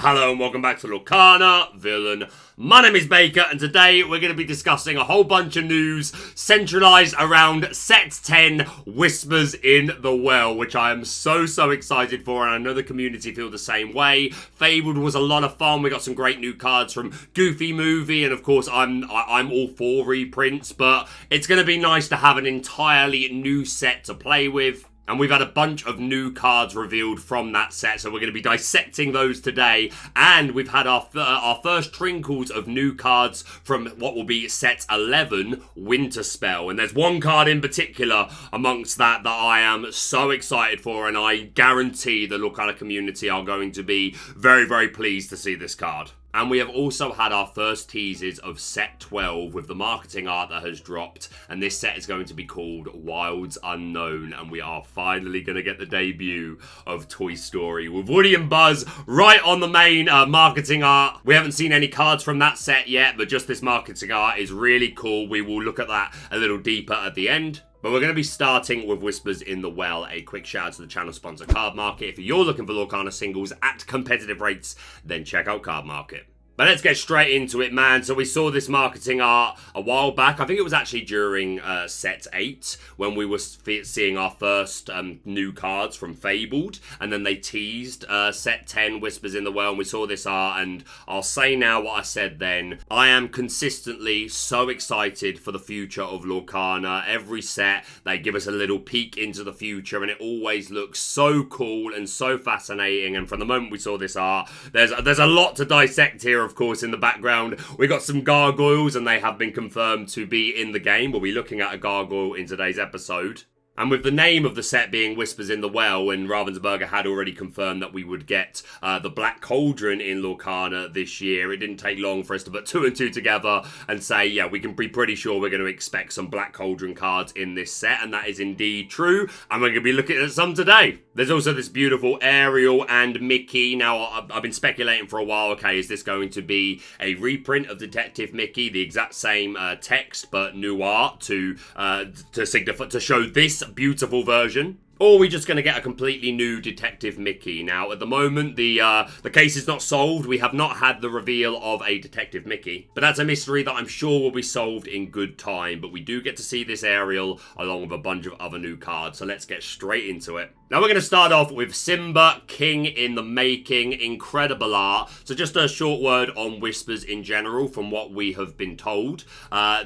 Hello and welcome back to Lorcana Villain. My name is Baker and today we're going to be discussing a whole bunch of news centralised around Set 10 Whispers in the Well, which I am so excited for, and I know the community feel the same way. Fabled was a lot of fun. We got some great new cards from Goofy Movie, and of course I'm all for reprints, but it's going to be nice to have an entirely new set to play with. And we've had a bunch of new cards revealed from that set, so we're going to be dissecting those today. And we've had our first trinkles of new cards from what will be set 11, Winterspell. And there's one card in particular amongst that I am so excited for, and I guarantee the Lorcana community are going to be very pleased to see this card. And we have also had our first teases of set 12 with the marketing art that has dropped. And this set is going to be called Wilds Unknown. And we are finally going to get the debut of Toy Story with Woody and Buzz right on the main marketing art. We haven't seen any cards from that set yet, but just this marketing art is really cool. We will look at that a little deeper at the end. But we're going to be starting with Whispers in the Well. A quick shout out to the channel sponsor Cardmarket. If you're looking for Lorcana singles at competitive rates, then check out Cardmarket. But let's get straight into it, man. So we saw this marketing art a while back. I think it was actually during set 8 when we were seeing our first new cards from Fabled. And then they teased set 10 Whispers in the Well, and we saw this art. And I'll say now what I said then. I am consistently so excited for the future of Lorcana. Every set, they give us a little peek into the future, and it always looks so cool and so fascinating. And from the moment we saw this art, there's a lot to dissect here. Of course, in the background, we got some gargoyles, and they have been confirmed to be in the game. We'll be looking at a gargoyle in today's episode. And with the name of the set being Whispers in the Well, and Ravensburger had already confirmed that we would get the Black Cauldron in Lorcana this year, it didn't take long for us to put 2 and 2 together and say, yeah, we can be pretty sure we're going to expect some Black Cauldron cards in this set, and that is indeed true, and we're going to be looking at some today. There's also this beautiful Ariel and Mickey. Now, I've been speculating for a while, okay, is this going to be a reprint of Detective Mickey, the exact same text, but new art to show this beautiful version? Or are we just going to get a completely new Detective Mickey? Now, at the moment, the case is not solved. We have not had the reveal of a Detective Mickey. But that's a mystery that I'm sure will be solved in good time. But we do get to see this Ariel along with a bunch of other new cards. So let's get straight into it. Now, we're going to start off with Simba, King in the Making. Incredible art. So just a short word on Whispers in general from what we have been told.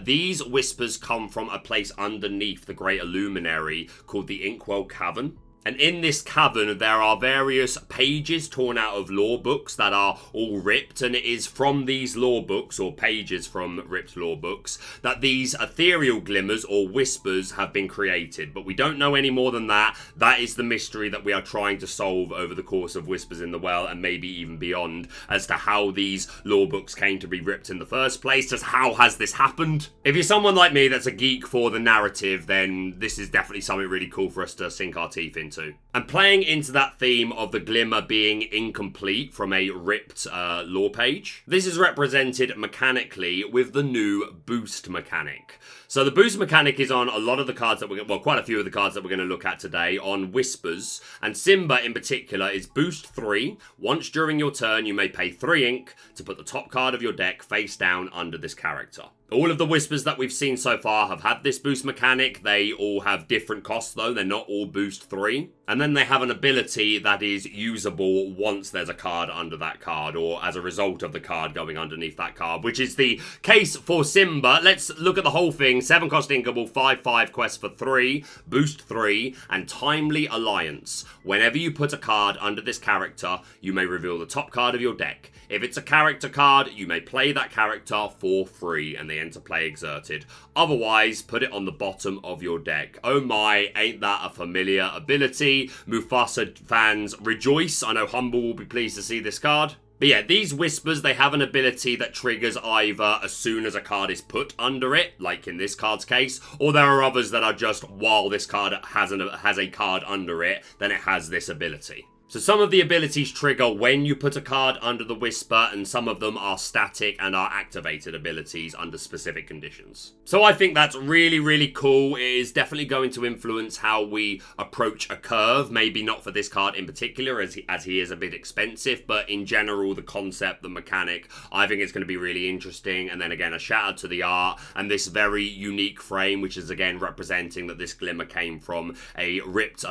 These Whispers come from a place underneath the Great Illuminary called the Inkwell Cavern. And in this cavern, there are various pages torn out of lore books that are all ripped. And it is from these lore books, or pages from ripped lore books, that these ethereal glimmers, or whispers, have been created. But we don't know any more than that. That is the mystery that we are trying to solve over the course of Whispers in the Well, and maybe even beyond, as to how these lore books came to be ripped in the first place. Just how has this happened? If you're someone like me that's a geek for the narrative, then this is definitely something really cool for us to sink our teeth into. And playing into that theme of the glimmer being incomplete from a ripped lore page, this is represented mechanically with the new boost mechanic. So the boost mechanic is on a lot of the cards that quite a few of the cards that we're going to look at today on Whispers. And Simba in particular is boost 3. Once during your turn, you may pay 3 ink to put the top card of your deck face down under this character. All of the Whispers that we've seen so far have had this boost mechanic. They all have different costs though. They're not all boost 3. And then they have an ability that is usable once there's a card under that card, or as a result of the card going underneath that card, which is the case for Simba. Let's look at the whole thing. 7 cost inkable, 5/5 quest for 3, boost 3, and Timely Alliance. Whenever you put a card under this character, you may reveal the top card of your deck. If it's a character card, you may play that character for free, and the enter play exerted. Otherwise, put it on the bottom of your deck. Oh my, ain't that a familiar ability? Mufasa fans rejoice. I know Humble will be pleased to see this card. But yeah, these Whispers, they have an ability that triggers either as soon as a card is put under it, like in this card's case, or there are others that are just while this card has a card under it, then it has this ability. So some of the abilities trigger when you put a card under the Whisper, and some of them are static and are activated abilities under specific conditions. So I think that's really, really cool. It is definitely going to influence how we approach a curve. Maybe not for this card in particular, as he is a bit expensive, but in general, the concept, the mechanic, I think it's going to be really interesting. And then again, a shout out to the art and this very unique frame, which is again representing that this glimmer came from a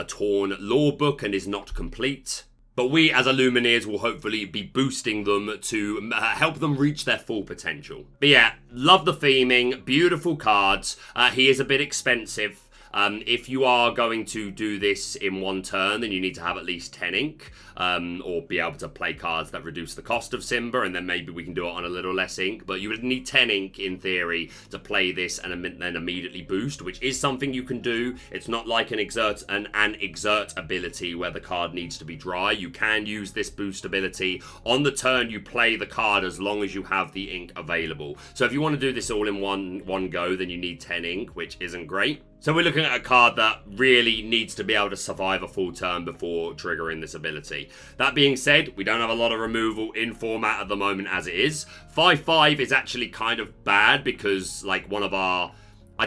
torn lore book and is not complete. But we as Illumineers will hopefully be boosting them to help them reach their full potential. But yeah, love the theming, beautiful cards. He is a bit expensive. If you are going to do this in one turn, then you need to have at least 10 ink, or be able to play cards that reduce the cost of Simba, and then maybe we can do it on a little less ink. But you would need 10 ink in theory to play this and then immediately boost, which is something you can do. It's not like an exert ability where the card needs to be dry. You can use this boost ability on the turn you play the card as long as you have the ink available. So if you want to do this all in one go, then you need 10 ink, which isn't great. So we're looking at a card that really needs to be able to survive a full turn before triggering this ability. That being said, we don't have a lot of removal in format at the moment as it is. 5/5 is actually kind of bad because like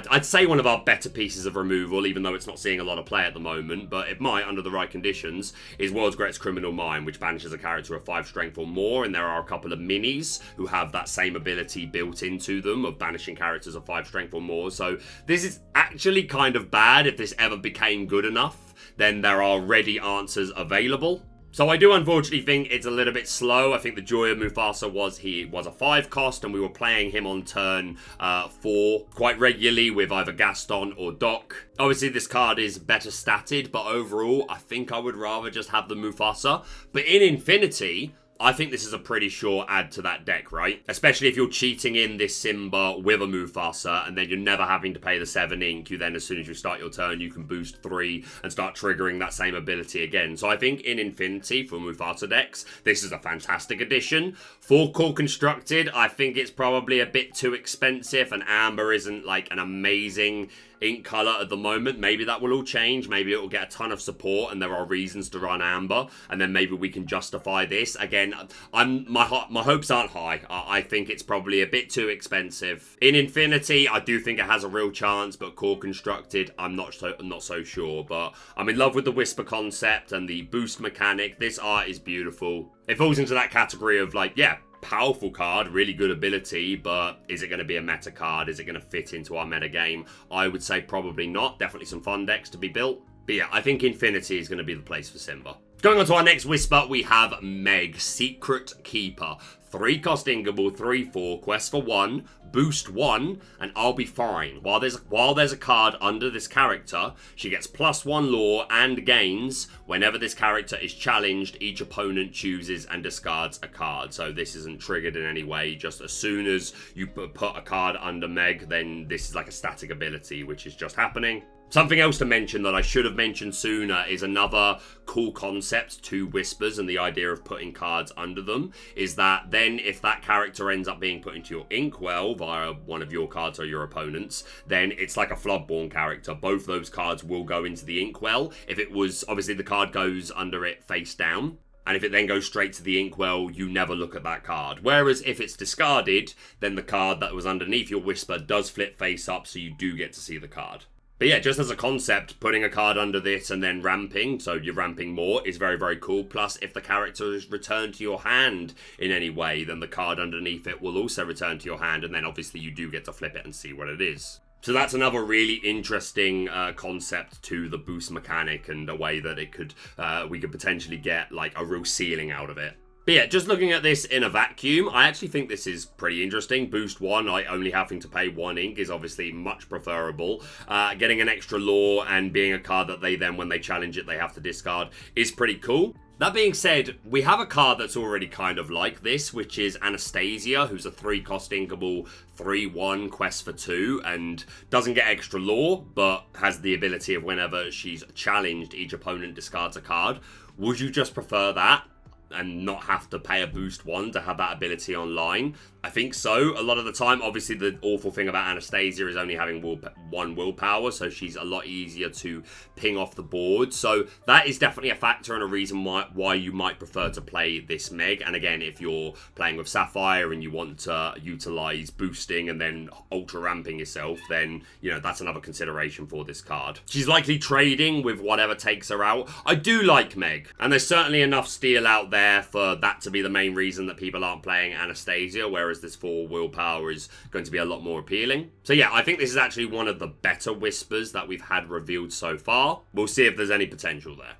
I'd say one of our better pieces of removal, even though it's not seeing a lot of play at the moment, but it might under the right conditions, is World's Greatest Criminal Mind, which banishes a character of 5 strength or more, and there are a couple of minis who have that same ability built into them of banishing characters of 5 strength or more. So this is actually kind of bad. If this ever became good enough, then there are ready answers available. So I do unfortunately think it's a little bit slow. I think the joy of Mufasa was he was a 5 cost and we were playing him on turn 4 quite regularly with either Gaston or Doc. Obviously this card is better statted, but overall I think I would rather just have the Mufasa. But in Infinity, I think this is a pretty sure add to that deck, right? Especially if you're cheating in this Simba with a Mufasa and then you're never having to pay the 7 ink. You then, as soon as you start your turn, you can boost 3 and start triggering that same ability again. So I think in Infinity for Mufasa decks, this is a fantastic addition. For Core Constructed, I think it's probably a bit too expensive and Amber isn't like an amazing ink color at the moment. Maybe that will all change. Maybe it will get a ton of support and there are reasons to run Amber, and then maybe we can justify this. Again, my hopes aren't high. I think it's probably a bit too expensive. In Infinity, I do think it has a real chance, but Core Constructed, I'm not so sure. But I'm in love with the Whisper concept and the boost mechanic. This art is beautiful. It falls into that category of like, yeah, powerful card, really good ability, but is it going to be a meta card? Is it going to fit into our meta game? I would say probably not. Definitely some fun decks to be built. But yeah, I think Infinity is going to be the place for Simba. Going on to our next Whisper, we have Meg, Secret Keeper. 3 cost Ingable, 3/4, quest for 1, boost 1, and I'll be fine. While there's a card under this character, she gets +1 lore and gains. Whenever this character is challenged, each opponent chooses and discards a card. So this isn't triggered in any way. Just as soon as you put a card under Meg, then this is like a static ability, which is just happening. Something else to mention that I should have mentioned sooner is another cool concept to Whispers and the idea of putting cards under them is that then if that character ends up being put into your inkwell via one of your cards or your opponent's, then it's like a Floodborn character. Both those cards will go into the inkwell. If it was, obviously the card goes under it face down. And if it then goes straight to the inkwell, you never look at that card. Whereas if it's discarded, then the card that was underneath your Whisper does flip face up, so you do get to see the card. But yeah, just as a concept, putting a card under this and then ramping, so you're ramping more, is very, very cool. Plus, if the character is returned to your hand in any way, then the card underneath it will also return to your hand, and then obviously you do get to flip it and see what it is. So that's another really interesting concept to the boost mechanic and a way that it could we could potentially get like a real ceiling out of it. But yeah, just looking at this in a vacuum, I actually think this is pretty interesting. Boost 1, only having to pay 1 ink is obviously much preferable. Getting an extra lore and being a card that they then, when they challenge it, they have to discard is pretty cool. That being said, we have a card that's already kind of like this, which is Anastasia, who's a 3 cost inkable, 3/1 quest for 2, and doesn't get extra lore, but has the ability of whenever she's challenged, each opponent discards a card. Would you just prefer that? and not have to pay a boost 1 to have that ability online? I think so. A lot of the time, obviously, the awful thing about Anastasia is only having 1 willpower, so she's a lot easier to ping off the board. So that is definitely a factor and a reason why you might prefer to play this Meg. And again, if you're playing with Sapphire and you want to utilize boosting and then ultra ramping yourself, then, you know, that's another consideration for this card. She's likely trading with whatever takes her out. I do like Meg, and there's certainly enough steel out there for that to be the main reason that people aren't playing Anastasia, whereas this 4 willpower is going to be a lot more appealing. So yeah, I think this is actually one of the better Whispers that we've had revealed so far. We'll see if there's any potential there.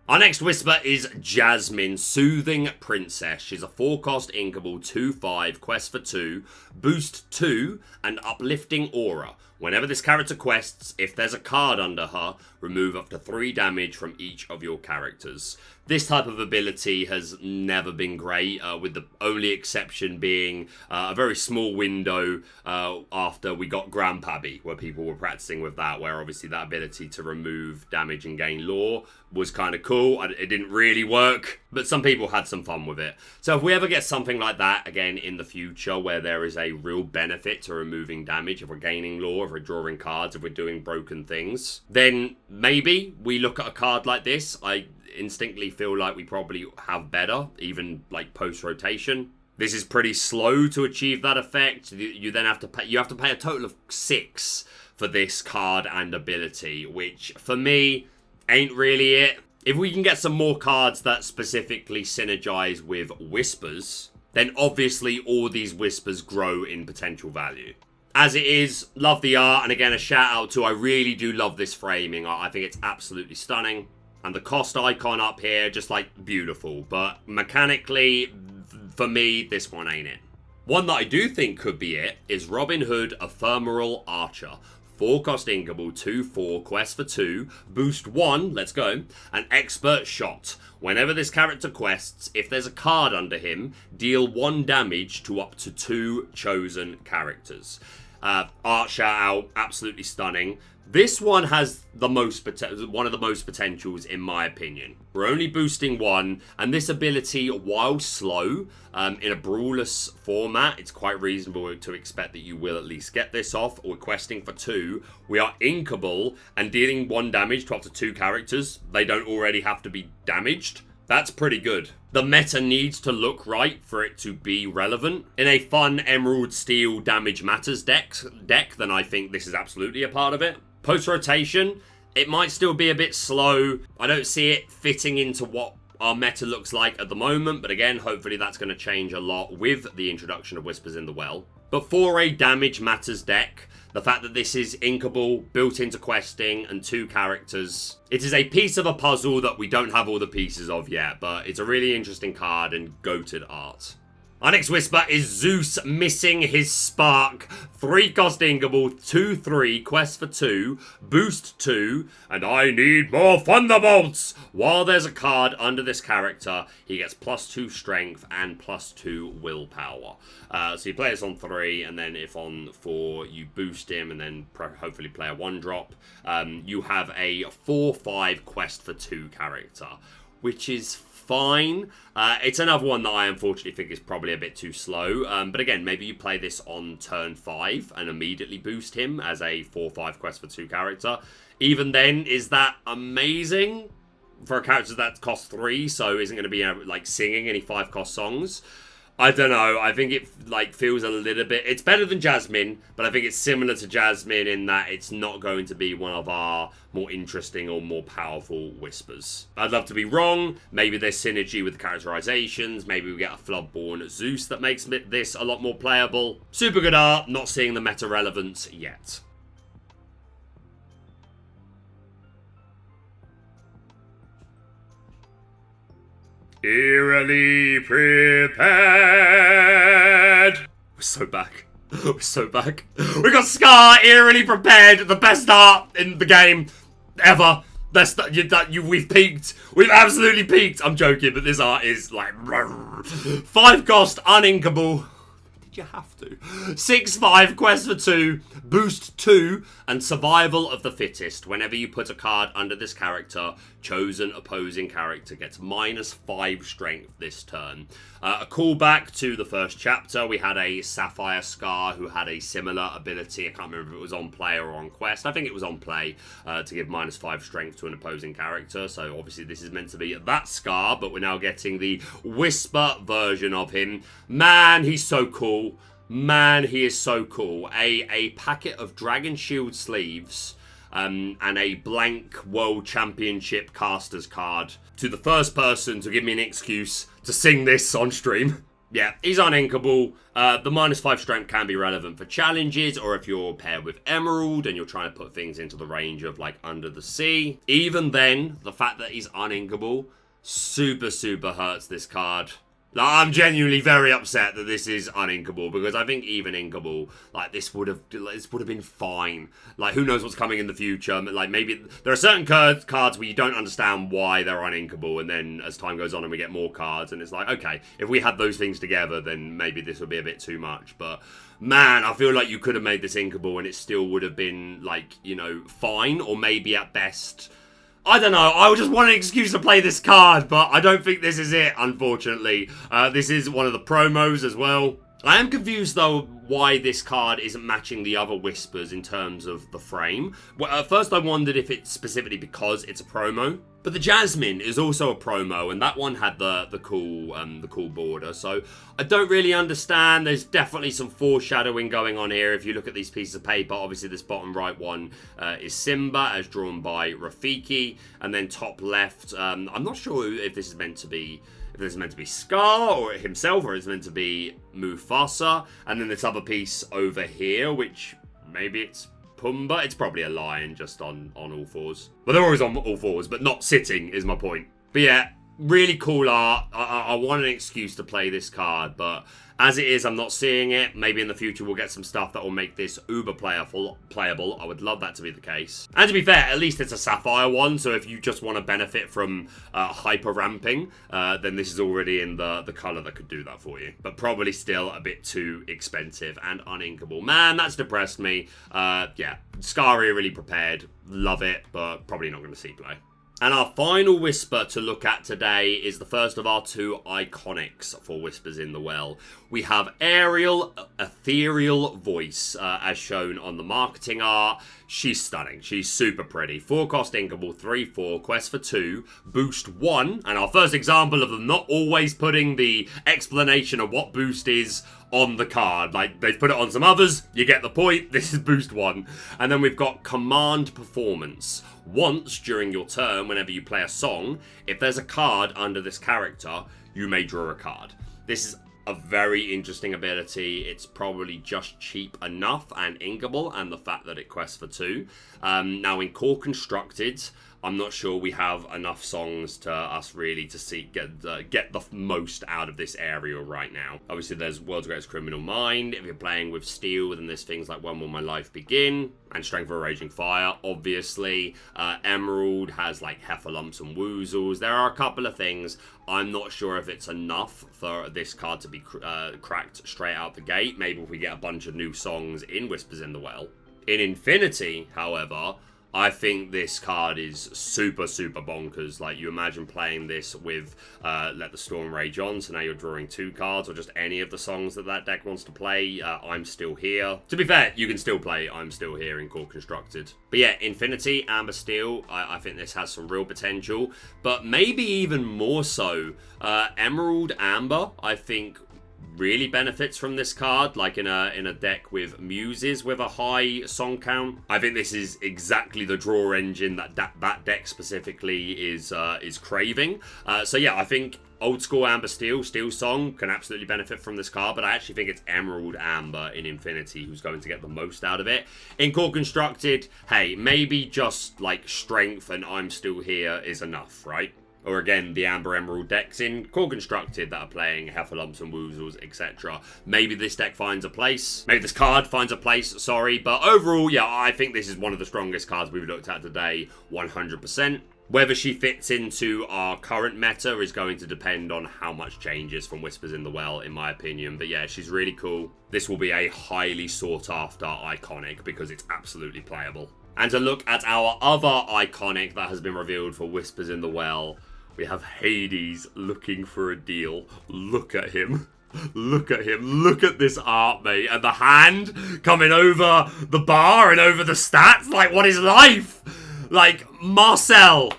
Our next Whisper is Jasmine, Soothing Princess. She's a 4-cost inkable 2/5, quest for 2, boost 2, and uplifting aura. Whenever this character quests, if there's a card under her, remove up to 3 damage from each of your characters. This type of ability has never been great, with the only exception being a very small window after we got Grandpappy, where people were practicing with that, where obviously that ability to remove damage and gain lore was kind of cool. It didn't really work, but some people had some fun with it. So if we ever get something like that again in the future, where there is a real benefit to removing damage, if we're gaining lore, if we're drawing cards, if we're doing broken things, then maybe we look at a card like this. I instinctively feel like we probably have better, even like post-rotation. This is pretty slow to achieve that effect. You then have to pay a total of 6 for this card and ability, which for me ain't really it. If we can get some more cards that specifically synergize with Whispers, then obviously all these Whispers grow in potential value. As it is, love the art, and again, a shout out to, I really do love this framing. I think it's absolutely stunning. And the cost icon up here, just like beautiful. But mechanically, for me, this one ain't it. One that I do think could be it is Robin Hood Ephemeral Archer. 4-cost inkable, 2/4, quest for 2, boost 1, let's go, and expert shot. Whenever this character quests, if there's a card under him, deal 1 damage to up to 2 chosen characters. Art shout out, absolutely stunning. This one has the most one of the most potentials in my opinion. We're only boosting 1, and this ability, while slow, in a brawless format, it's quite reasonable to expect that you will at least get this off. We're questing for 2. We are inkable and dealing 1 damage to up to 2 characters. They don't already have to be damaged. That's pretty good. The meta needs to look right for it to be relevant. In a fun Emerald Steel Damage Matters deck, then I think this is absolutely a part of it. Post-rotation, it might still be a bit slow. I don't see it fitting into what our meta looks like at the moment, but again, hopefully that's going to change a lot with the introduction of Whispers in the Well. But for a Damage Matters deck, the fact that this is inkable, built into questing, and 2 characters, it is a piece of a puzzle that we don't have all the pieces of yet, but it's a really interesting card and goated art. Our next Whisper is Zeus Missing His Spark. 3-cost inkable, 2/3, quest for 2, boost 2, and I need more Thunderbolts! While there's a card under this character, he gets +2 strength and +2 willpower. So you play this on 3, and then if on 4 you boost him and then hopefully play a 1-drop, you have a 4/5 quest for 2 character, which is fine. It's another one that I unfortunately think is probably a bit too slow. But again, maybe you play this on turn 5 and immediately boost him as a 4/5 quest for 2 character. Even then, is that amazing for a character that costs 3? So isn't going to be like singing any 5-cost songs. I don't know. I think it like feels a little bit... It's better than Jasmine, but I think it's similar to Jasmine in that it's not going to be one of our more interesting or more powerful Whispers. I'd love to be wrong. Maybe there's synergy with the characterizations. Maybe we get a Floodborn Zeus that makes this a lot more playable. Super good art. Not seeing the meta relevance yet. Eerily prepared. We're so back. We're so back. We got Scar, eerily prepared. The best art in the game ever. We've peaked. We've absolutely peaked. I'm joking, but this art is like 5-cost uninkable. did you have to? 6/5, quest for 2, boost 2, and survival of the fittest. Whenever you put a card under this character, chosen opposing character gets -5 strength this turn. A callback to the first chapter, we had a Sapphire Scar who had a similar ability. I can't remember if it was on play or on quest. I think it was on play to give -5 strength to an opposing character. So obviously this is meant to be that Scar, but we're now getting the Whisper version of him. Man, he's so cool. Man, he is so cool. A packet of Dragon Shield sleeves and a blank World Championship casters card to the first person to give me an excuse to sing this on stream. Yeah, he's uninkable. The -5 strength can be relevant for challenges, or if you're paired with Emerald and you're trying to put things into the range of like Under the Sea. Even then, the fact that he's uninkable super hurts this card. Like, I'm genuinely very upset that this is uninkable, because I think even inkable, like, this would have been fine. Like, who knows what's coming in the future? Like, maybe there are certain cards where you don't understand why they're uninkable, and then as time goes on and we get more cards, and it's like, okay, if we had those things together, then maybe this would be a bit too much. But man, I feel like you could have made this inkable and it still would have been, like, you know, fine, or maybe at best, I don't know, I just want an excuse to play this card, but I don't think this is it, unfortunately. This is one of the promos as well. I am confused, though, why this card isn't matching the other Whispers in terms of the frame. Well, at first I wondered if it's specifically because it's a promo, but the Jasmine is also a promo, and that one had the cool border, so I don't really understand. There's definitely some foreshadowing going on here. If you look at these pieces of paper, obviously this bottom right one is Simba, as drawn by Rafiki, and then top left, I'm not sure if this is meant to be Scar or himself, or it's meant to be Mufasa, and then this other piece over here, which maybe it's Pumbaa. It's probably a lion just on all fours. But they're always on all fours, but not sitting is my point. But yeah, really cool art. I want an excuse to play this card, but as it is, I'm not seeing it. Maybe in the future we'll get some stuff that will make this uber playable. I would love that to be the case. And to be fair, at least it's a Sapphire one, so if you just want to benefit from hyper ramping, then this is already in the colour that could do that for you. But probably still a bit too expensive and uninkable. Man, that's depressed me. Yeah, Scaria really prepared. Love it, but probably not going to see play. And our final Whisper to look at today is the first of our two iconics for Whispers in the Well. We have Ariel, Ethereal Voice, as shown on the marketing art. She's stunning. She's super pretty. 4 cost inkable, 3/4, quest for 2, boost 1. And our first example of them not always putting the explanation of what boost is on the card. Like, they've put it on some others, you get the point, this is boost 1. And then we've got Command Performance. Once during your turn, whenever you play a song, if there's a card under this character, you may draw a card. This is a very interesting ability. It's probably just cheap enough and inkable, and the fact that it quests for 2. Now in Core Constructed, I'm not sure we have enough songs to us really to get the most out of this area right now. Obviously, there's World's Greatest Criminal Mind. If you're playing with Steel, then there's things like When Will My Life Begin? And Strength of a Raging Fire, obviously. Emerald has like Heffalumps and Woozles. There are a couple of things. I'm not sure if it's enough for this card to be cracked straight out the gate. Maybe if we get a bunch of new songs in Whispers in the Well. In Infinity, however, I think this card is super bonkers. Like, you imagine playing this with Let the Storm Rage On, so now you're drawing 2 cards, or just any of the songs that deck wants to play. I'm Still Here. To be fair, you can still play I'm Still Here in Core Constructed. But yeah, Infinity, Amber Steel, I think this has some real potential, but maybe even more so. Emerald Amber, I think, really benefits from this card, like in a deck with Muses with a high song count. I think this is exactly the draw engine that deck specifically is craving. So yeah, I think old school Amber Steel Song can absolutely benefit from this card, but I actually think it's Emerald Amber in Infinity who's going to get the most out of it. In Core Constructed, hey, maybe just like Strength and I'm Still Here is enough, right? Or again, the Amber Emerald decks in Core Constructed that are playing Heffalumps and Woozles, etc. Maybe this deck finds a place. Maybe this card finds a place, sorry. But overall, yeah, I think this is one of the strongest cards we've looked at today, 100%. Whether she fits into our current meta is going to depend on how much changes from Whispers in the Well, in my opinion. But yeah, she's really cool. This will be a highly sought after iconic because it's absolutely playable. And to look at our other iconic that has been revealed for Whispers in the Well, we have Hades looking for a deal. Look at him. Look at him. Look at this art, mate. And the hand coming over the bar and over the stats. Like, what is life? Like, Marcel.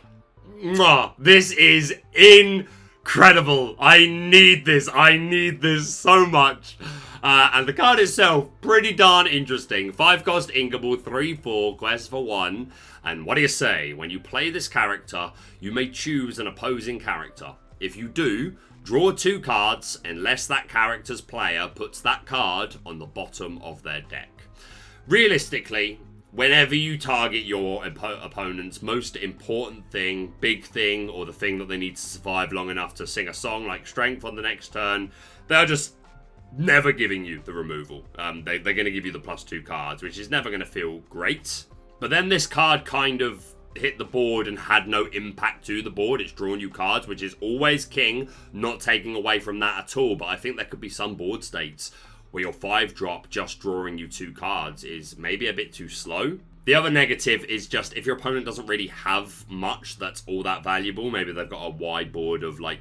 Mwah, this is incredible. I need this. I need this so much. And the card itself, pretty darn interesting. 5 cost inkable, 3/4, quest for 1. And what do you say? When you play this character, you may choose an opposing character. If you do, draw 2 cards unless that character's player puts that card on the bottom of their deck. Realistically, whenever you target your opponent's most important thing, big thing, or the thing that they need to survive long enough to sing a song like Strength on the next turn, they're just never giving you the removal. They're going to give you the +2 cards, which is never going to feel great. But then this card kind of hit the board and had no impact to the board. It's drawn you cards, which is always king, not taking away from that at all. But I think there could be some board states where your 5-drop just drawing you 2 cards is maybe a bit too slow. The other negative is just if your opponent doesn't really have much that's all that valuable, maybe they've got a wide board of like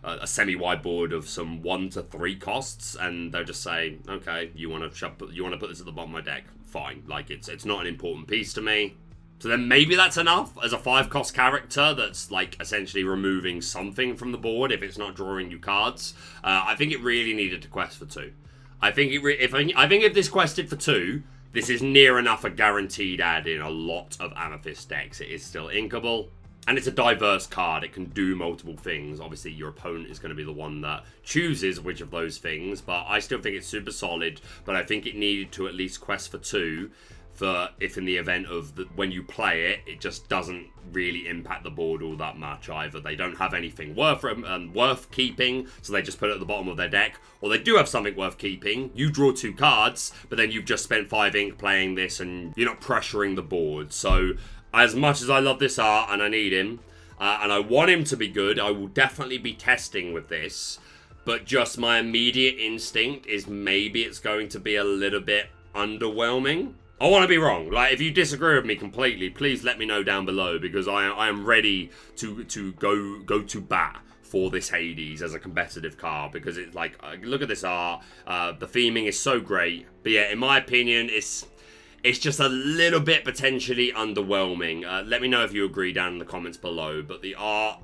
a semi-wide board of some 1 to 3 costs, and they'll just say, okay, you want to put this at the bottom of my deck, fine. Like it's not an important piece to me. So then maybe that's enough as a 5-cost character that's like essentially removing something from the board if it's not drawing you cards. I think it really needed to quest for 2. I think if this quested for 2, this is near enough a guaranteed add in a lot of Amethyst decks. It is still inkable. And it's a diverse card. It can do multiple things. Obviously, your opponent is going to be the one that chooses which of those things. But I still think it's super solid. But I think it needed to at least quest for 2. For if in the event of when you play it, it just doesn't really impact the board all that much either. They don't have anything worth keeping, so they just put it at the bottom of their deck. Or they do have something worth keeping. You draw 2 cards, but then you've just spent 5 ink playing this and you're not pressuring the board. So as much as I love this art and I need him, and I want him to be good, I will definitely be testing with this. But just my immediate instinct is maybe it's going to be a little bit underwhelming. I want to be wrong. Like, if you disagree with me completely, please let me know down below, because I am ready to go to bat for this Hades as a competitive card, because it's like, look at this art. The theming is so great. But yeah, in my opinion, it's just a little bit potentially underwhelming. Let me know if you agree down in the comments below. But the art,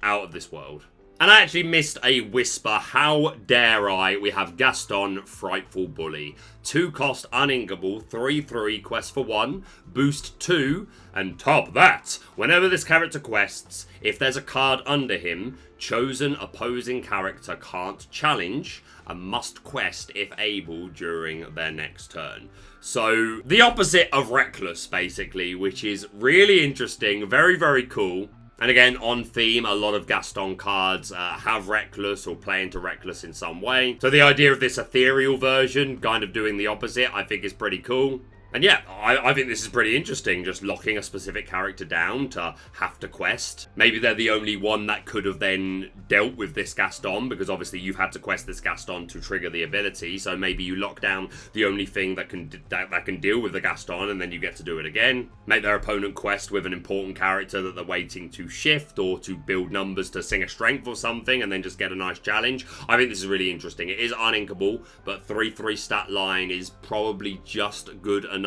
out of this world. And I actually missed a whisper. How dare I? We have Gaston, Frightful Bully. 2 cost uninkable, 3/3, quest for 1, boost 2, and top that. Whenever this character quests, if there's a card under him, chosen opposing character can't challenge and must quest if able during their next turn. So the opposite of Reckless, basically, which is really interesting, very, very cool. And again, on theme, a lot of Gaston cards have Reckless or play into Reckless in some way. So the idea of this ethereal version, kind of doing the opposite, I think is pretty cool. And yeah, I think this is pretty interesting, just locking a specific character down to have to quest. Maybe they're the only one that could have then dealt with this Gaston, because obviously you've had to quest this Gaston to trigger the ability, so maybe you lock down the only thing that can deal with the Gaston, and then you get to do it again. Make their opponent quest with an important character that they're waiting to shift, or to build numbers to sing a strength or something, and then just get a nice challenge. I think this is really interesting. It is uninkable, but 3/3 stat line is probably just good enough.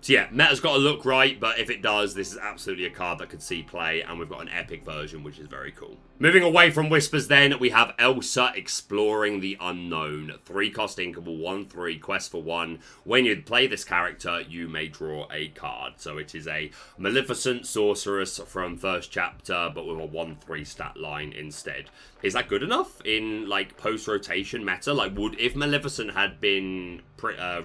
So yeah, meta's got to look right, but if it does, this is absolutely a card that could see play, and we've got an epic version, which is very cool. Moving away from Whispers then, we have Elsa, Exploring the Unknown. 3 cost inkable, 1/3, quest for 1. When you play this character, you may draw a card. So it is a Maleficent Sorceress from first chapter, but with a 1/3 stat line instead. Is that good enough in like post-rotation meta? Like, if Maleficent had been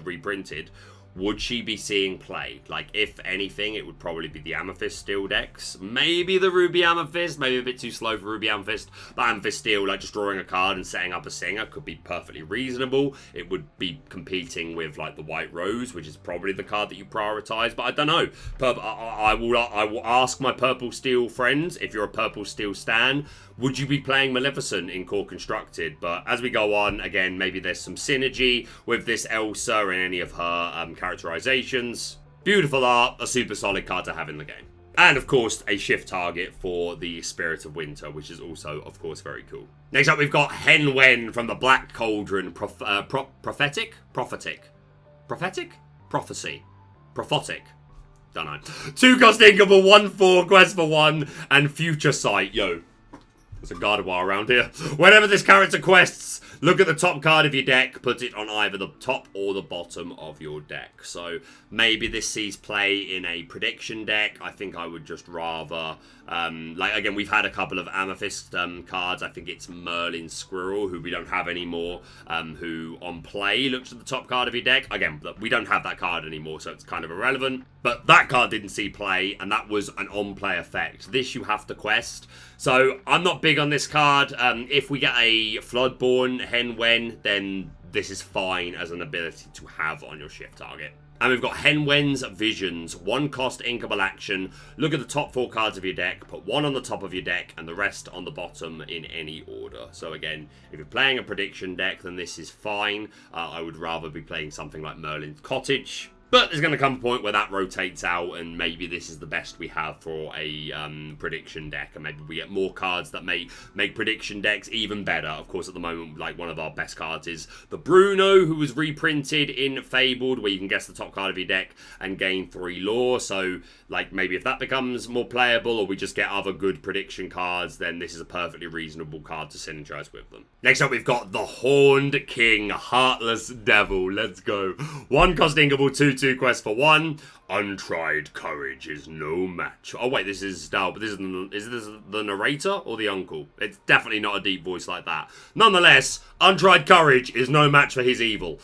reprinted, would she be seeing play? Like, if anything, it would probably be the Amethyst Steel decks. Maybe the Ruby Amethyst, maybe a bit too slow for Ruby Amethyst. But Amethyst Steel, like just drawing a card and setting up a singer could be perfectly reasonable. It would be competing with like the White Rose, which is probably the card that you prioritize. But I don't know. I will ask my Purple Steel friends, if you're a Purple Steel stan, would you be playing Maleficent in Core Constructed? But as we go on, again, maybe there's some synergy with this Elsa and any of her characterizations. Beautiful art, a super solid card to have in the game. And, of course, a shift target for the Spirit of Winter, which is also, of course, very cool. Next up, we've got Hen Wen from the Black Cauldron. Prophetic? Don't know. 2 cost Inkable, 1/4, quest for 1, and Future Sight. Yo. There's a Gardevoir around here. Whenever this character quests, look at the top card of your deck, put it on either the top or the bottom of your deck. So maybe this sees play in a prediction deck. I think I would just rather, like again, we've had a couple of Amethyst cards. I think it's Merlin Squirrel, who we don't have anymore, who on play looks at the top card of your deck. Again, we don't have that card anymore, so it's kind of irrelevant. But that card didn't see play, and that was an on-play effect. This you have to quest. So I'm not big on this card. If we get a Floodborn Hen Wen, then this is fine as an ability to have on your shift target. And we've got Hen Wen's Visions, 1 cost Inkable action. Look at the top 4 cards of your deck, put 1 on the top of your deck and the rest on the bottom in any order. So again, if you're playing a prediction deck, then this is fine. I would rather be playing something like Merlin's Cottage. But there's going to come a point where that rotates out, and maybe this is the best we have for a prediction deck, and maybe we get more cards that make prediction decks even better. Of course, at the moment, like one of our best cards is the Bruno, who was reprinted in Fabled, where you can guess the top card of your deck and gain 3 lore. So, like, maybe if that becomes more playable, or we just get other good prediction cards, then this is a perfectly reasonable card to synergize with them. Next up, we've got the Horned King, Heartless Devil. Let's go. 1 cost Inkable, 2/2 quest for 1. Untried courage is no match. Oh wait, this is this the narrator or the uncle? It's definitely not a deep voice like that. Nonetheless, untried courage is no match for his evil.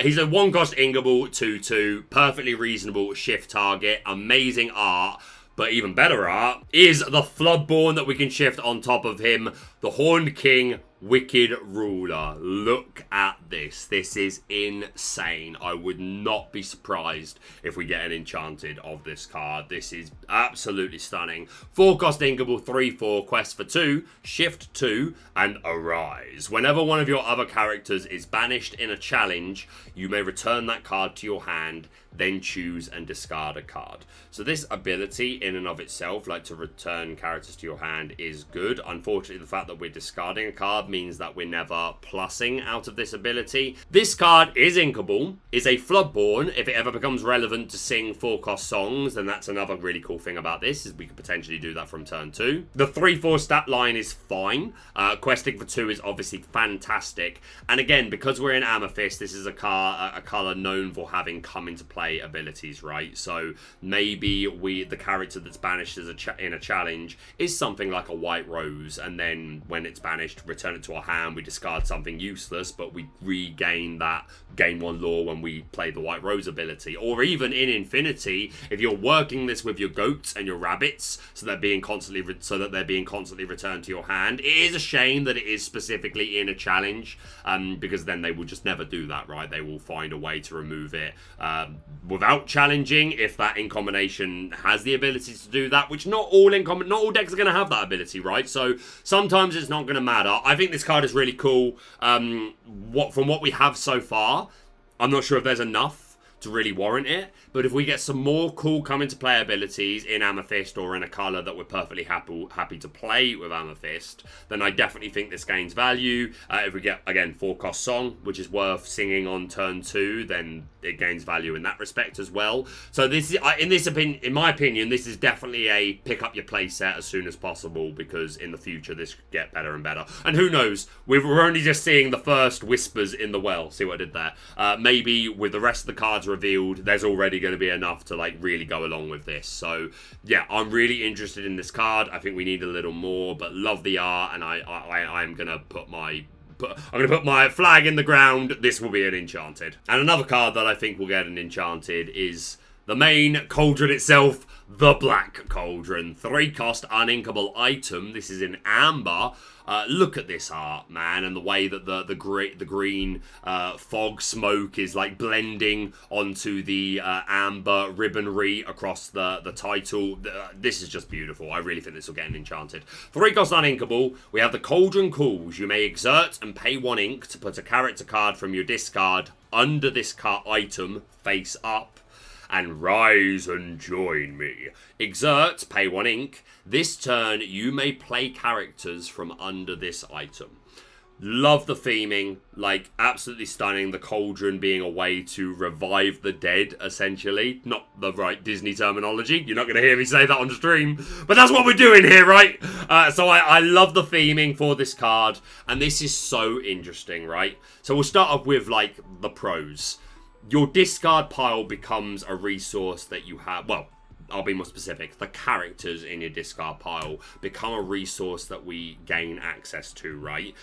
He's a 1 cost Inkable, 2/2, perfectly reasonable shift target, amazing art. But even better art is the Floodborn that we can shift on top of him. The Horned King, Wicked Ruler. Look at this. This is insane. I would not be surprised if we get an enchanted of this card. This is absolutely stunning. 4 cost Inkable, 3/4, quest for 2, shift 2, and arise. Whenever one of your other characters is banished in a challenge, you may return that card to your hand, then choose and discard a card. So this ability in and of itself, like to return characters to your hand, is good. Unfortunately, the fact that we're discarding a card means that we're never plussing out of this ability. This card is inkable, is a Floodborn. If it ever becomes relevant to sing 4-cost songs, then that's another really cool thing about this, is we could potentially do that from turn 2. The 3/4 stat line is fine. Questing for 2 is obviously fantastic. And again, because we're in Amethyst, this is a colour known for having come into play abilities, right? So maybe the character that's banished as in a challenge is something like a White Rose, and then when it's banished, return it to our hand, we discard something useless, but we regain that gain 1 lore when we play the White Rose ability. Or even in Infinity, if you're working this with your goats and your rabbits, so they're being constantly returned to your hand, it is a shame that it is specifically in a challenge, because then they will just never do that, right? They will find a way to remove it without challenging, if that in combination has the ability to do that, which not all decks are going to have that ability, right? So sometimes it's not going to matter. I think this card is really cool. From what we have so far, I'm not sure if there's enough to really warrant it, but if we get some more cool come into play abilities in Amethyst or in a colour that we're perfectly happy to play with Amethyst, then I definitely think this gains value. If we get, again, 4-cost song, which is worth singing on turn 2, then it gains value in that respect as well. So this is, in my opinion, this is definitely a pick up your play set as soon as possible, because in the future this could get better and better. And who knows, we're only just seeing the first whispers in the well. See what I did there? Maybe with the rest of the cards revealed, there's already going to be enough to like really go along with this. So yeah, I'm really interested in this card. I think we need a little more, but love the art, and I'm gonna put my gonna put my flag in the ground. This will be an enchanted. And another card that I think will get an enchanted is the main cauldron itself, the Black Cauldron. 3-cost uninkable item. This is in amber. Look at this art, man, and the way that the green fog smoke is like blending onto the amber ribbonry across the title. This is just beautiful. I really think this will get an enchanted. 3-cost uninkable. We have the Cauldron Calls. You may exert and pay 1 ink to put a character card from your discard under this card item face up. And rise and join me. Exert, pay 1 ink. This turn, you may play characters from under this item. Love the theming, like absolutely stunning. The cauldron being a way to revive the dead, essentially. Not the right Disney terminology. You're not going to hear me say that on stream, but that's what we're doing here, right? So I love the theming for this card, and this is so interesting, right? So we'll start off with like the pros. Your discard pile becomes a resource that you have. Well, I'll be more specific. The characters in your discard pile become a resource that we gain access to, right?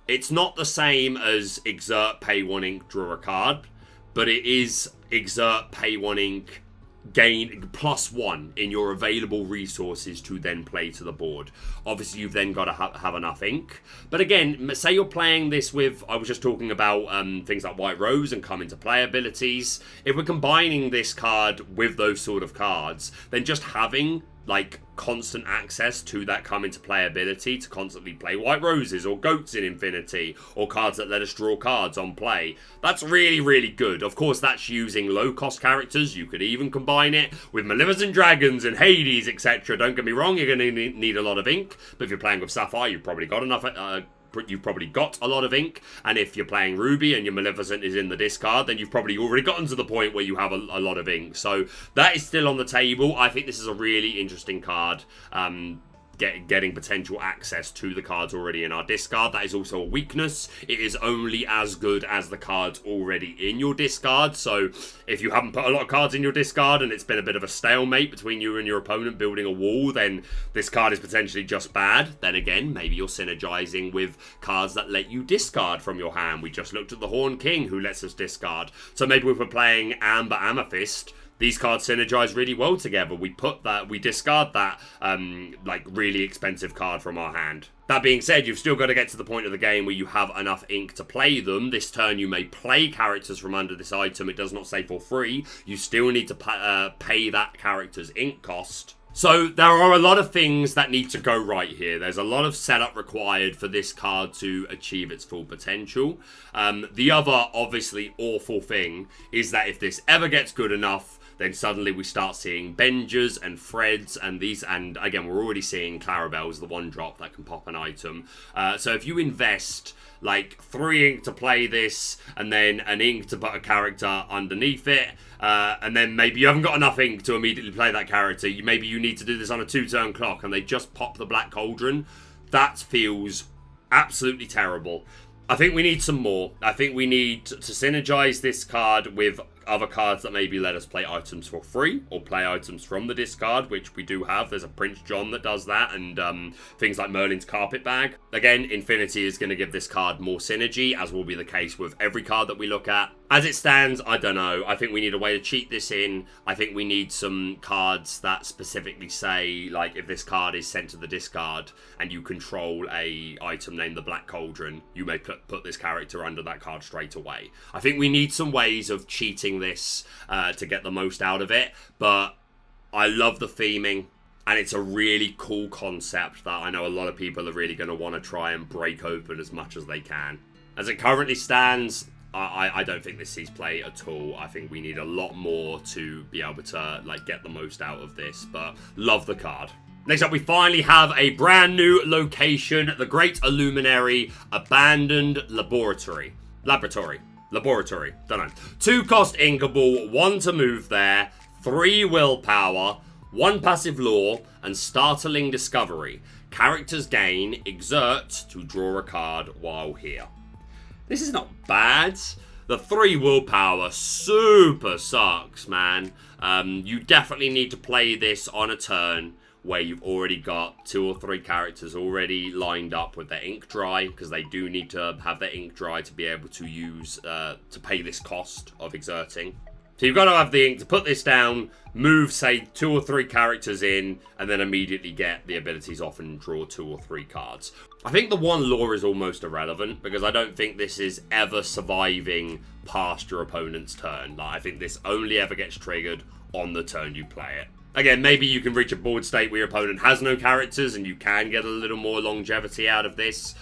It's not the same as exert, pay 1 ink, draw a card, but it is exert, pay 1 ink, gain +1 in your available resources to then play to the board. Obviously, you've then got to have enough ink. But again, say you're playing this with, I was just talking about things like White Rose and come into play abilities. If we're combining this card with those sort of cards, then just having like constant access to that come into play ability to constantly play White Roses or Goats in Infinity or cards that let us draw cards on play. That's really, really good. Of course, that's using low-cost characters. You could even combine it with Maleficent Dragons and Hades, etc. Don't get me wrong, you're going to need a lot of ink, but if you're playing with Sapphire, you've probably got enough. You've probably got a lot of ink, and if you're playing Ruby and your Maleficent is in the discard, then you've probably already gotten to the point where you have a lot of ink. So that is still on the table. I think this is a really interesting card. Getting potential access to the cards already in our discard. That is also a weakness. It is only as good as the cards already in your discard. So if you haven't put a lot of cards in your discard and it's been a bit of a stalemate between you and your opponent building a wall, then this card is potentially just bad. Then again, maybe you're synergizing with cards that let you discard from your hand. We just looked at the Horn King who lets us discard. So maybe if we're playing Amber Amethyst, these cards synergize really well together. We discard that like really expensive card from our hand. That being said, you've still got to get to the point of the game where you have enough ink to play them. This turn you may play characters from under this item. It does not say for free. You still need to pay that character's ink cost. So there are a lot of things that need to go right here. There's a lot of setup required for this card to achieve its full potential. The other obviously awful thing is that if this ever gets good enough, then suddenly we start seeing Bengers and Freds and these, and again, we're already seeing Clarabelle's the 1-drop that can pop an item. So if you invest like 3 ink to play this, and then an ink to put a character underneath it, and then maybe you haven't got enough ink to immediately play that character, maybe you need to do this on a 2-turn clock, and they just pop the Black Cauldron, that feels absolutely terrible. I think we need some more. I think we need to synergize this card with other cards that maybe let us play items for free or play items from the discard, which we do have. There's a Prince John that does that, and things like Merlin's Carpet Bag. Again, Infinity is going to give this card more synergy, as will be the case with every card that we look at. As it stands, I don't know. I think we need a way to cheat this in. I think we need some cards that specifically say, like, if this card is sent to the discard and you control a item named the Black Cauldron, you may put this character under that card straight away. I think we need some ways of cheating this to get the most out of it, but I love the theming, and it's a really cool concept that I know a lot of people are really going to want to try and break open as much as they can. As it currently stands, I don't think this sees play at all. I think we need a lot more to be able to like get the most out of this, but love the card. Next up, we finally have a brand new location, the Great Illuminary Abandoned Laboratory, don't know. 2-cost inkable, 1 to move there, 3 willpower, 1 passive lore, and startling discovery. Characters gain exert to draw a card while here. This is not bad. The 3 willpower super sucks, man. You definitely need to play this on a turn where you've already got 2 or 3 characters already lined up with their ink dry, because they do need to have their ink dry to be able to use, to pay this cost of exerting. So you've got to have the ink to put this down, move, say, 2 or 3 characters in, and then immediately get the abilities off and draw 2 or 3 cards. I think the one lore is almost irrelevant, because I don't think this is ever surviving past your opponent's turn. Like, I think this only ever gets triggered on the turn you play it. Again, maybe you can reach a board state where your opponent has no characters and you can get a little more longevity out of this.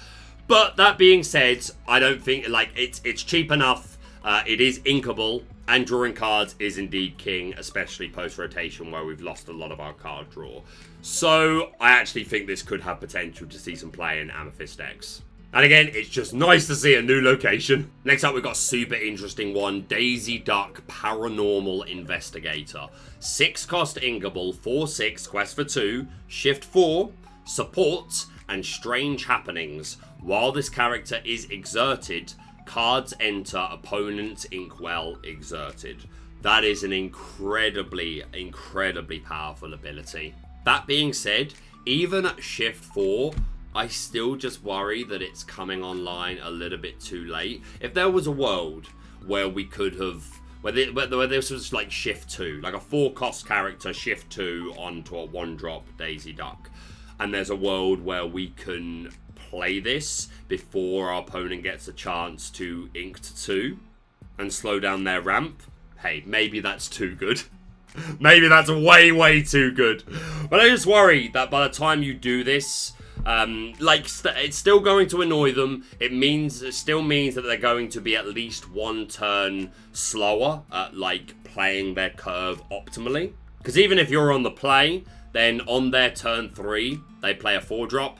But that being said, I don't think, like, it's cheap enough. It is inkable, and drawing cards is indeed king, especially post-rotation where we've lost a lot of our card draw. So I actually think this could have potential to see some play in Amethyst decks. And again, it's just nice to see a new location. Next up, we've got a super interesting one. Daisy Duck Paranormal Investigator. 6 cost inkable, 4/6, quest for 2, shift 4, support, and strange happenings. While this character is exerted, cards enter opponent's inkwell exerted. That is an incredibly, incredibly powerful ability. That being said, even at shift 4, I still just worry that it's coming online a little bit too late. If there was a world where we could have, where this was like shift 2, like a 4-cost character, shift 2 onto a 1-drop Daisy Duck, and there's a world where we can play this before our opponent gets a chance to ink to 2 and slow down their ramp, hey, maybe that's too good. Maybe that's way, way too good. But I just worry that by the time you do this, it's still going to annoy them. It still means that they're going to be at least 1 turn slower at, like, playing their curve optimally. Because even if you're on the play, then on their turn 3, they play a 4-drop.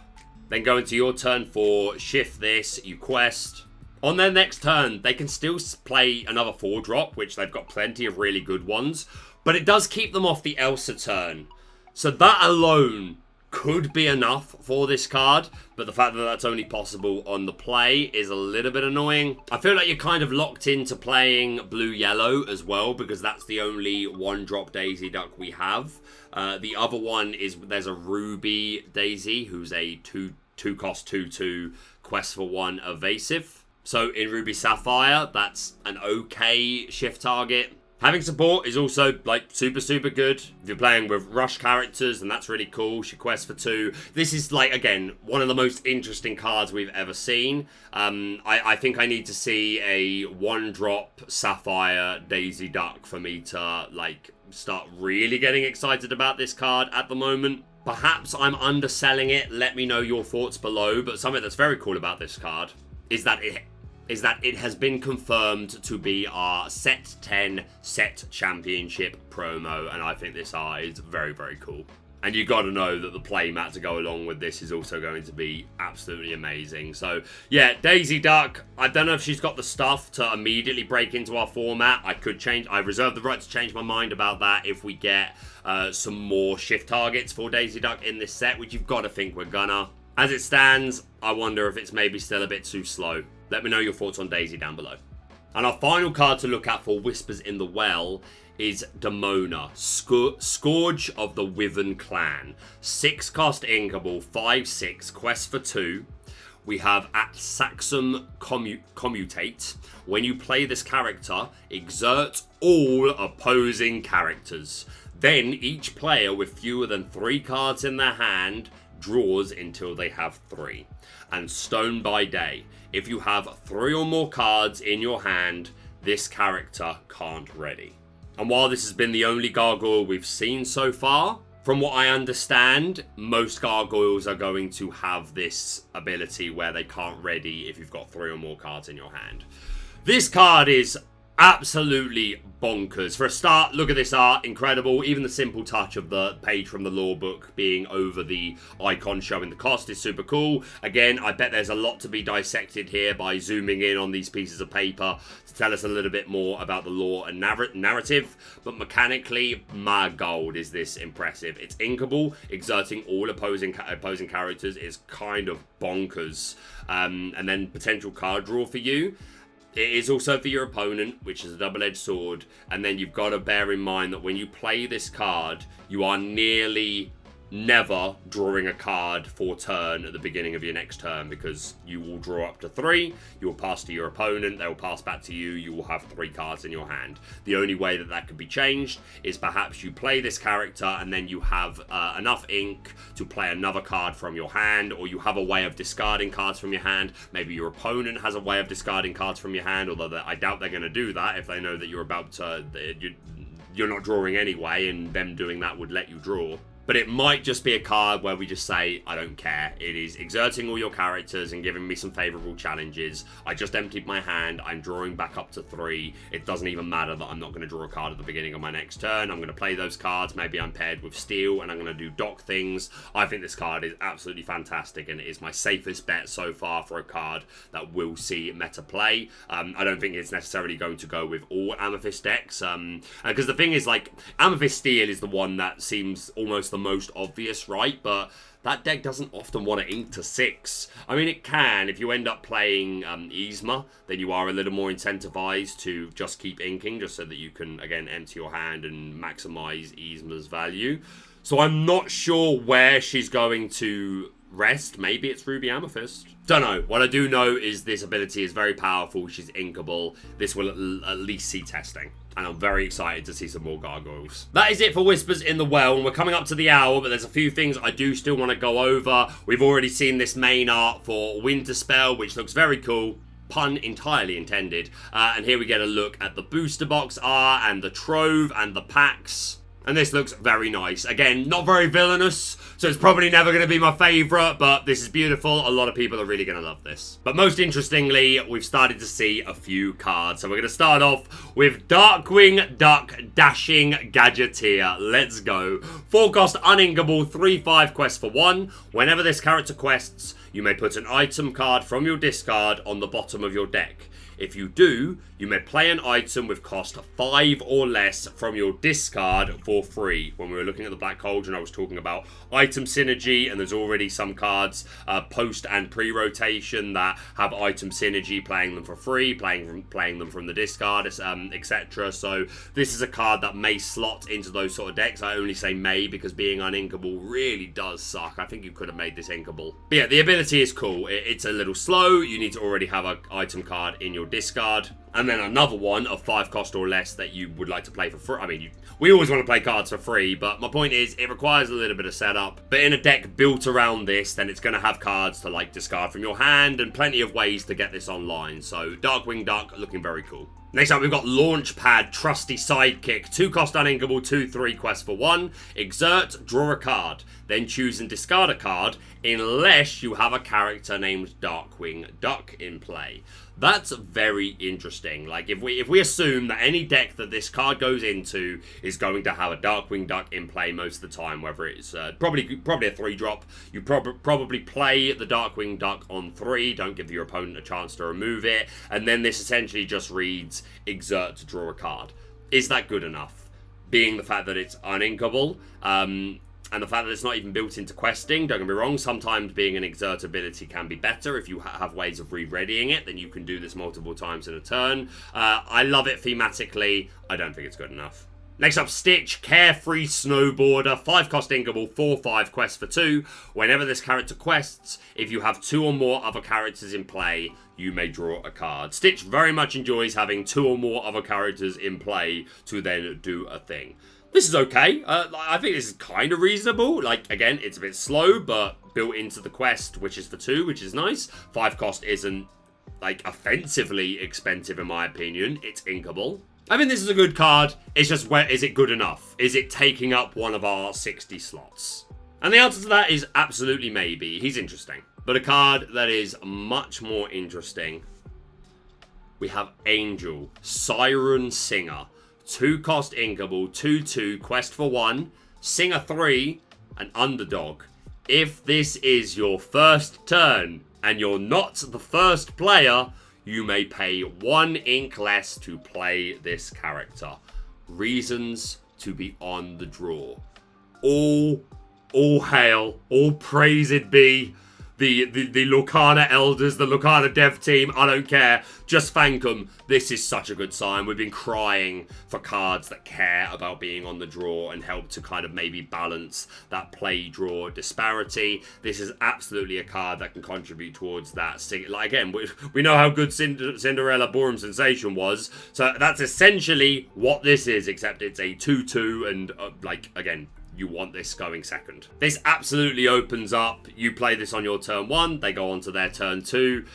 Then go into your turn 4, shift this, you quest. On their next turn, they can still play another 4-drop, which they've got plenty of really good ones. But it does keep them off the Elsa turn. So that alone could be enough for this card, but the fact that that's only possible on the play is a little bit annoying. I feel like you're kind of locked into playing blue-yellow as well, because that's the only 1-drop Daisy Duck we have. The other one is, there's a Ruby Daisy, who's a 2-cost 2/2 quest for 1 evasive. So in Ruby Sapphire, that's an okay shift target. Having support is also, like, super, super good. If you're playing with rush characters, then that's really cool. She quests for 2. This is, like, again, one of the most interesting cards we've ever seen. I think I need to see a 1-drop Sapphire Daisy Duck for me to, like, start really getting excited about this card at the moment. Perhaps I'm underselling it. Let me know your thoughts below. But something that's very cool about this card is that it has been confirmed to be our Set 10 Set Championship promo, and I think this art is very, very cool. And you got to know that the playmat to go along with this is also going to be absolutely amazing. So, yeah, Daisy Duck, I don't know if she's got the stuff to immediately break into our format. I reserve the right to change my mind about that if we get some more shift targets for Daisy Duck in this set, which you've got to think we're gonna. As it stands, I wonder if it's maybe still a bit too slow. Let me know your thoughts on Daisy down below. And our final card to look at for Whispers in the Well is Demona, Scourge of the Wyvern Clan. 6-cost inkable, 5/6, quest for 2. We have at Saxum Commutate. When you play this character, exert all opposing characters. Then each player with fewer than 3 cards in their hand draws until they have 3. And Stone by Day. If you have 3 or more cards in your hand, this character can't ready. And while this has been the only gargoyle we've seen so far, from what I understand, most gargoyles are going to have this ability where they can't ready if you've got 3 or more cards in your hand. This card is absolutely bonkers. For a start, look at this art, incredible. Even the simple touch of the page from the lore book being over the icon showing the cost is super cool. Again, I bet there's a lot to be dissected here by zooming in on these pieces of paper to tell us a little bit more about the lore and narrative. But mechanically, my god, is this impressive. It's inkable, exerting all opposing characters is kind of bonkers. And then potential card draw for you. It is also for your opponent, which is a double-edged sword. And then you've got to bear in mind that when you play this card, you are nearly never drawing a card for turn at the beginning of your next turn, because you will draw up to 3, you will pass to your opponent, they will pass back to you, you will have 3 cards in your hand. The only way that that could be changed is perhaps you play this character and then you have enough ink to play another card from your hand, or you have a way of discarding cards from your hand. Maybe your opponent has a way of discarding cards from your hand, although I doubt they're going to do that if they know that you're about to... you're not drawing anyway, and them doing that would let you draw. But it might just be a card where we just say, I don't care. It is exerting all your characters and giving me some favourable challenges. I just emptied my hand. I'm drawing back up to 3. It doesn't even matter that I'm not going to draw a card at the beginning of my next turn. I'm going to play those cards. Maybe I'm paired with steel and I'm going to do dock things. I think this card is absolutely fantastic, and it is my safest bet so far for a card that will see meta play. I don't think it's necessarily going to go with all Amethyst decks. Because the thing is, like, Amethyst Steel is the one that seems almost the most obvious, right? But that deck doesn't often want to ink to 6. I mean, it can. If you end up playing Yzma, then you are a little more incentivized to just keep inking, just so that you can, again, empty your hand and maximize Yzma's value. So I'm not sure where she's going to rest. Maybe it's Ruby Amethyst. Don't know. What I do know is this ability is very powerful. She's inkable. This will at least see testing. And I'm very excited to see some more gargoyles. That is it for Whispers in the Well, and we're coming up to the hour, but there's a few things I do still want to go over. We've already seen this main art for Winterspell, which looks very cool. Pun entirely intended. And here we get a look at the booster box art and the trove and the packs. And this looks very nice. Again, not very villainous, so it's probably never going to be my favourite, but this is beautiful. A lot of people are really going to love this. But most interestingly, we've started to see a few cards. So we're going to start off with Darkwing Duck Dashing Gadgeteer. Let's go. 4-cost uninkable 3/5 quest for 1. Whenever this character quests, you may put an item card from your discard on the bottom of your deck. If you do, you may play an item with cost 5 or less from your discard for free. When we were looking at the Black Cauldron, I was talking about item synergy, and there's already some cards post and pre-rotation that have item synergy, playing them for free, playing them from the discard, etc. So this is a card that may slot into those sort of decks. I only say may because being uninkable really does suck. I think you could have made this inkable. But yeah, the ability is cool. It's a little slow. You need to already have an item card in your discard, and then another one of 5 cost or less that you would like to play for free. I mean, we always want to play cards for free, but my point is it requires a little bit of setup. But in a deck built around this, then it's going to have cards to like discard from your hand and plenty of ways to get this online. So Darkwing Duck looking very cool. Next up, we've got Launchpad, Trusty Sidekick. 2-cost uninkable, 2/3 quest for 1. Exert, draw a card. Then choose and discard a card unless you have a character named Darkwing Duck in play. That's very interesting. Like, if we assume that any deck that this card goes into is going to have a Darkwing Duck in play most of the time, whether it's probably a 3-drop, you probably play the Darkwing Duck on 3, don't give your opponent a chance to remove it, and then this essentially just reads exert to draw a card. Is that good enough? Being the fact that it's uninkable, and the fact that it's not even built into questing. Don't get me wrong, sometimes being an exert ability can be better. If you have ways of re-readying it, then you can do this multiple times in a turn. I love it thematically. I don't think it's good enough. Next up, Stitch, Carefree Snowboarder, 5-cost inkable, 4/5 quest for 2. Whenever this character quests, if you have 2 or more other characters in play, you may draw a card. Stitch very much enjoys having 2 or more other characters in play to then do a thing. This is okay. I think this is kind of reasonable. Like, again, it's a bit slow, but built into the quest, which is for 2, which is nice. 5 cost isn't, like, offensively expensive in my opinion. It's inkable. I mean, this is a good card. It's just, where is it good enough? Is it taking up one of our 60 slots? And the answer to that is absolutely maybe. He's interesting. But a card that is much more interesting, we have Angel, Siren Singer. 2-cost inkable, 2/2, quest for 1, Singer 3, an underdog. If this is your first turn and you're not the first player, you may pay 1 ink less to play this character. Reasons to be on the draw. All hail, all praise it be. the Lorcana elders, the Lorcana dev team. I don't care. Just thank them. This is such a good sign. We've been crying for cards that care about being on the draw and help to kind of maybe balance that play-draw disparity. This is absolutely a card that can contribute towards that. Like, again, we know how good Cinderella Ballroom Sensation was. So that's essentially what this is, except it's a 2-2 and, like, again, you want this going second. This absolutely opens up. You play this on your turn 1. They go on to their turn 2.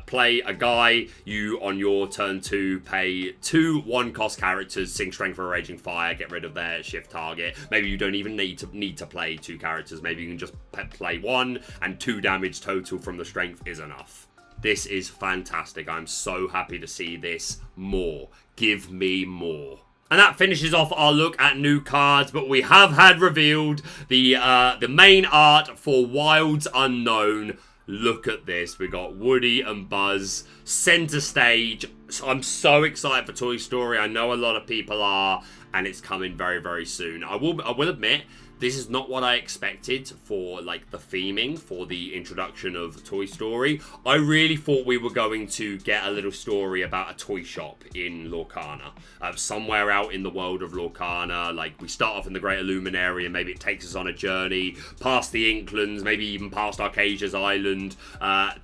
Play a guy. You, on your turn 2, pay 2 1-cost characters. Sing Strength for a Raging Fire. Get rid of their shift target. Maybe you don't even need to play 2 characters. Maybe you can just play 1 and 2 damage total from the strength is enough. This is fantastic. I'm so happy to see this more. Give me more. And that finishes off our look at new cards, but we have had revealed the main art for Wilds Unknown. Look at this. We got Woody and Buzz center stage. So I'm so excited for Toy Story. I know a lot of people are, and it's coming very, very soon. I will admit, this is not what I expected for, like, the theming for the introduction of Toy Story. I really thought we were going to get a little story about a toy shop in Lorcana. Somewhere out in the world of Lorcana. Like, we start off in the Great Illuminary and maybe it takes us on a journey past the Inklands, maybe even past Arcasia's Island,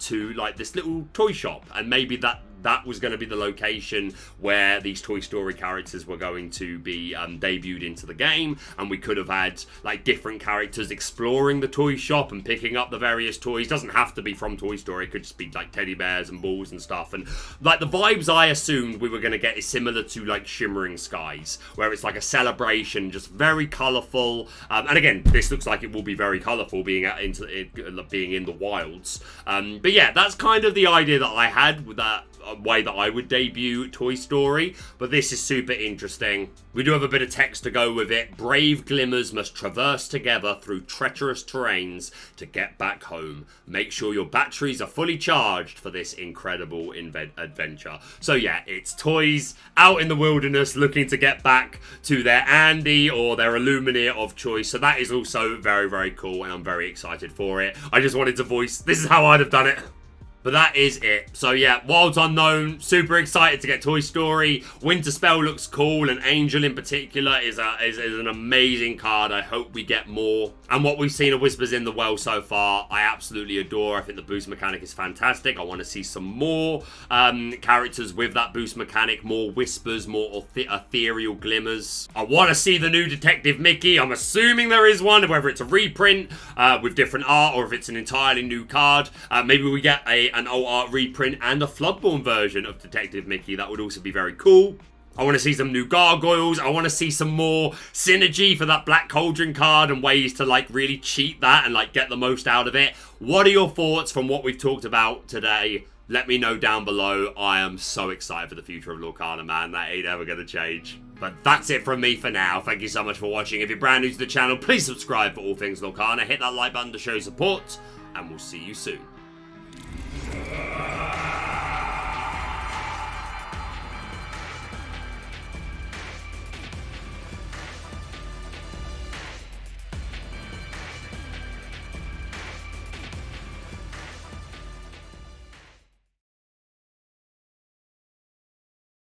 to, like, this little toy shop. And maybe that was going to be the location where these Toy Story characters were going to be debuted into the game, and we could have had like different characters exploring the toy shop and picking up the various toys. Doesn't have to be from Toy Story, it could just be like teddy bears and balls and stuff. And like the vibes I assumed we were going to get is similar to like Shimmering Skies, where it's like a celebration, just very colourful. And again, this looks like it will be very colourful being in the wilds. But yeah, that's kind of the idea that I had with that way that I would debut Toy Story, but this is super interesting. We do have a bit of text to go with it. Brave glimmers must traverse together through treacherous terrains to get back home. Make sure your batteries are fully charged for this incredible adventure. So yeah, it's toys out in the wilderness looking to get back to their Andy or their Illuminator of choice. So that is also very, very cool, and I'm very excited for it. I just wanted to voice, this is how I'd have done it. But that is it. So yeah, Wilds Unknown, super excited to get Toy Story. Winterspell looks cool, and Angel in particular is an amazing card. I hope we get more. And what we've seen of Whispers in the Well so far, I absolutely adore. I think the boost mechanic is fantastic. I want to see some more characters with that boost mechanic, more whispers, more ethereal glimmers. I want to see the new Detective Mickey. I'm assuming there is one, whether it's a reprint with different art or if it's an entirely new card. Maybe we get an old art reprint and a Floodborn version of Detective Mickey. That would also be very cool. I want to see some new gargoyles. I want to see some more synergy for that Black Cauldron card and ways to like really cheat that and like get the most out of it. What are your thoughts from what we've talked about today? Let me know down below. I am so excited for the future of Lorcana, man. That ain't ever going to change. But that's it from me for now. Thank you so much for watching. If you're brand new to the channel, please subscribe for all things Lorcana. Hit that like button to show support, and we'll see you soon.